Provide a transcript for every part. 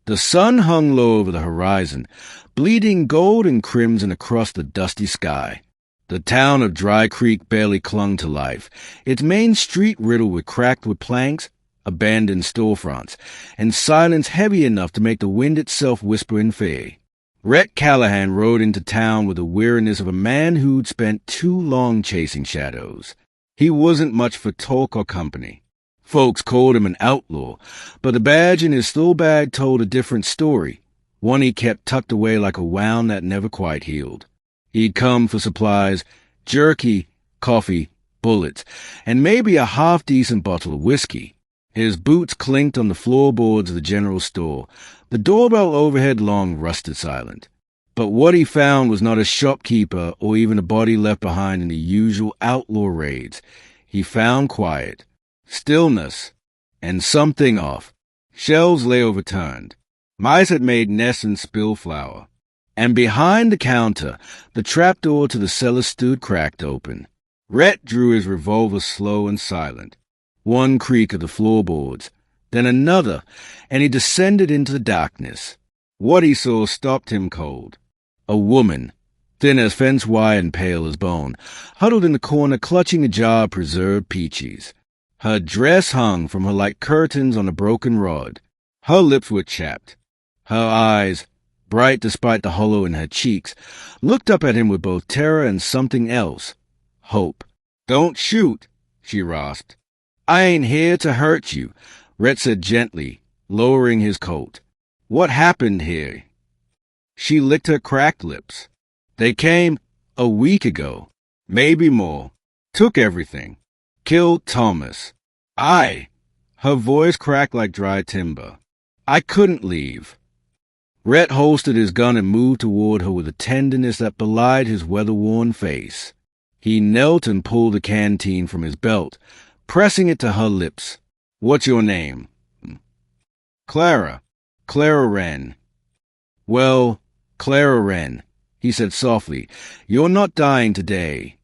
The sun hung low over the horizon, bleeding gold and crimson across the dusty sky. The town of Dry Creek barely clung to life, its main street riddled with cracked wood planks, abandoned storefronts, and silence heavy enough to make the wind itself whisper in fear. Rhett Callahan rode into town with the weariness of a man who'd spent too long chasing shadows. He wasn't much for talk or company. Folks called him an outlaw, but the badge in his stole bag told a different story, one he kept tucked away like a wound that never quite healed. He'd come for supplies, jerky, coffee, bullets, and maybe a half-decent bottle of whiskey. His boots clinked on the floorboards of the general store. The doorbell overhead long rusted silent. But what he found was not a shopkeeper or even a body left behind in the usual outlaw raids. He found quiet, stillness, and something off. Shelves lay overturned. Mice had made nests and spilled flour. And behind the counter, the trapdoor to the cellar stood cracked open. Rhett drew his revolver slow and silent. One creak of the floorboards, then another, and he descended into the darkness. What he saw stopped him cold. A woman, thin as fence wire and pale as bone, huddled in the corner clutching a jar of preserved peaches. Her dress hung from her like curtains on a broken rod. Her lips were chapped. Her eyes, bright despite the hollow in her cheeks, looked up at him with both terror and something else. Hope. "Don't shoot," she rasped. "I ain't here to hurt you," Rhett said gently, lowering his coat. "What happened here?" She licked her cracked lips. "They came a week ago, maybe more. Took everything. Killed Thomas. Her voice cracked like dry timber. "I couldn't leave." Rhett holstered his gun and moved toward her with a tenderness that belied his weather-worn face. He knelt and pulled the canteen from his belt, pressing it to her lips. "What's your name?" "Clara Wren." "Well, Clara Wren," he said softly, "you're not dying today."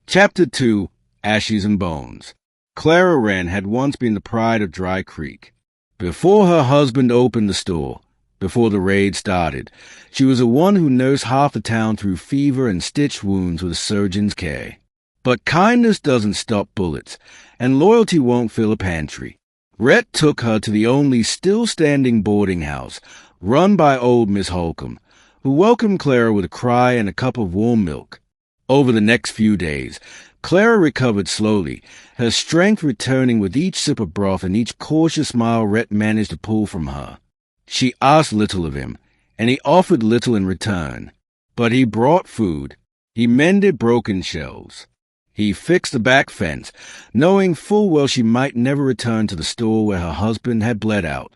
Chapter 2, Ashes and Bones. Clara Wren had once been the pride of Dry Creek. Before her husband opened the store, before the raid started, she was the one who nursed half the town through fever and stitched wounds with a surgeon's care. But kindness doesn't stop bullets, and loyalty won't fill a pantry. Rhett took her to the only still-standing boarding house, run by old Miss Holcomb, who welcomed Clara with a cry and a cup of warm milk. Over the next few days, Clara recovered slowly, her strength returning with each sip of broth and each cautious smile Rhett managed to pull from her. She asked little of him, and he offered little in return. But he brought food. He mended broken shelves. He fixed the back fence, knowing full well she might never return to the store where her husband had bled out.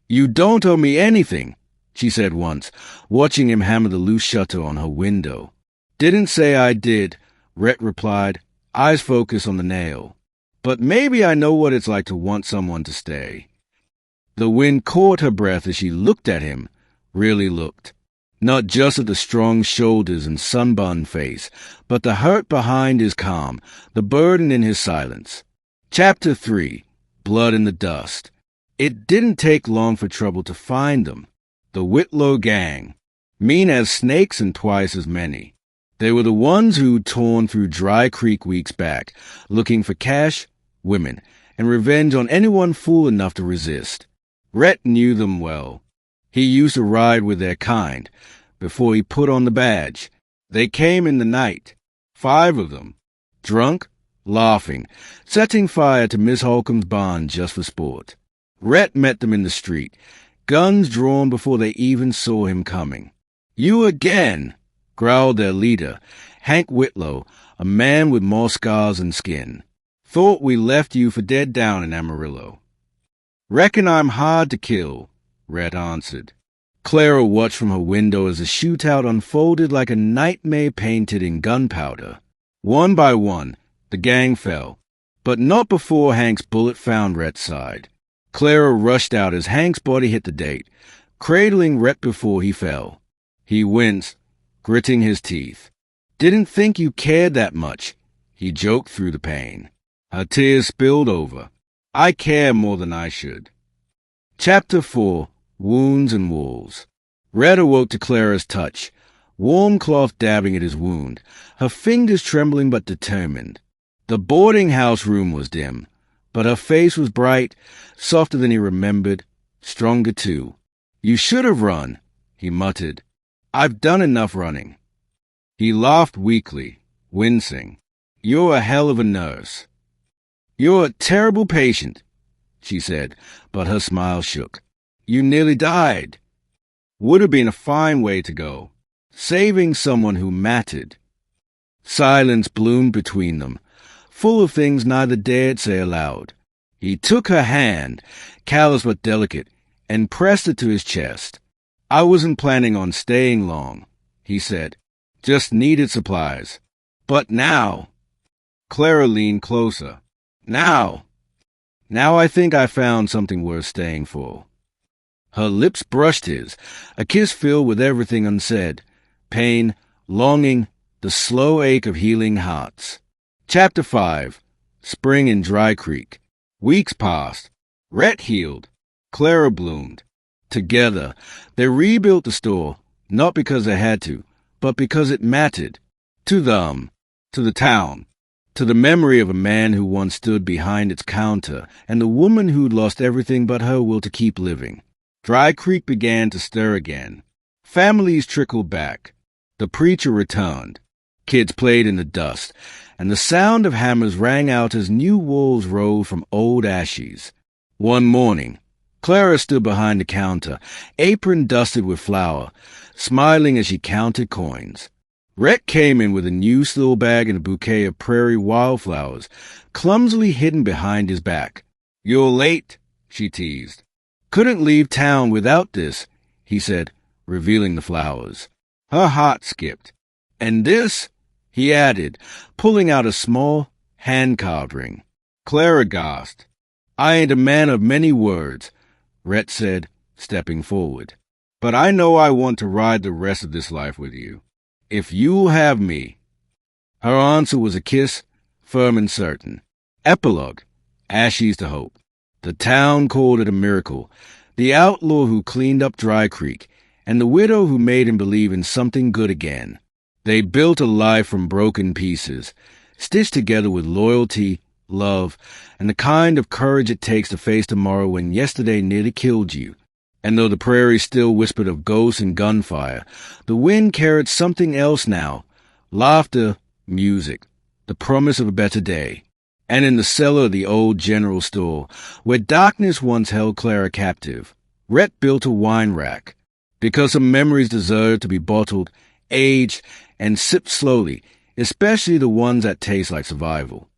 "You don't owe me anything," she said once, watching him hammer the loose shutter on her window. "Didn't say I did," Rhett replied, eyes focused on the nail. "But maybe I know what it's like to want someone to stay." The wind caught her breath as she looked at him, really looked. Not just at the strong shoulders and sunburned face, but the hurt behind his calm, the burden in his silence. Chapter 3, Blood in the Dust. It didn't take long for trouble to find them. The Whitlow gang. Mean as snakes and twice as many. They were the ones who'd torn through Dry Creek weeks back, looking for cash, women, and revenge on anyone fool enough to resist. Rhett knew them well. He used to ride with their kind, before he put on the badge. They came in the night, 5 of them, drunk, laughing, setting fire to Miss Holcomb's barn just for sport. Rhett met them in the street, guns drawn before they even saw him coming. "You again," growled their leader, Hank Whitlow, a man with more scars than skin. "Thought we left you for dead down in Amarillo." "Reckon I'm hard to kill," Rhett answered. Clara watched from her window as the shootout unfolded like a nightmare painted in gunpowder. One by one, the gang fell, but not before Hank's bullet found Rhett's side. Clara rushed out as Hank's body hit the date, cradling Rhett before he fell. He winced, gritting his teeth. "Didn't think you cared that much," he joked through the pain. Her tears spilled over. "I care more than I should." Chapter 4, wounds and wolves. Red awoke to Clara's touch, warm cloth dabbing at his wound, her fingers trembling but determined. The boarding house room was dim, but her face was bright, softer than he remembered, stronger too. "You should have run," he muttered. "I've done enough running." He laughed weakly, wincing. "You're a hell of a nurse." "You're a terrible patient," she said, but her smile shook. "You nearly died." Would have been a fine way to go, saving someone who mattered. Silence bloomed between them, full of things neither dared say aloud. He took her hand, callous but delicate, and pressed it to his chest. "I wasn't planning on staying long," he said. "Just needed supplies. But now—" Clara leaned closer. Now I think I found something worth staying for." Her lips brushed his, a kiss filled with everything unsaid, pain, longing, the slow ache of healing hearts. Chapter 5. Spring in Dry Creek. Weeks passed. Rhett healed. Clara bloomed. Together, they rebuilt the store, not because they had to, but because it mattered. To them, to the town, to the memory of a man who once stood behind its counter, and the woman who'd lost everything but her will to keep living. Dry Creek began to stir again. Families trickled back. The preacher returned. Kids played in the dust, and the sound of hammers rang out as new wolves rose from old ashes. One morning, Clara stood behind the counter, apron dusted with flour, smiling as she counted coins. Rhett came in with a new steel bag and a bouquet of prairie wildflowers, clumsily hidden behind his back. "You're late," she teased. "Couldn't leave town without this," he said, revealing the flowers. Her heart skipped. "And this?" he added, pulling out a small, hand-carved ring. Clara gasped. "I ain't a man of many words," Rhett said, stepping forward. "But I know I want to ride the rest of this life with you. If you'll have me." Her answer was a kiss, firm and certain. Epilogue. Ashes to hope. The town called it a miracle. The outlaw who cleaned up Dry Creek, and the widow who made him believe in something good again. They built a life from broken pieces, stitched together with loyalty, love, and the kind of courage it takes to face tomorrow when yesterday nearly killed you. And though the prairie still whispered of ghosts and gunfire, the wind carried something else now. Laughter, music, the promise of a better day. And in the cellar of the old general store, where darkness once held Clara captive, Rhett built a wine rack, because her memories deserved to be bottled, aged, and sipped slowly, especially the ones that taste like survival.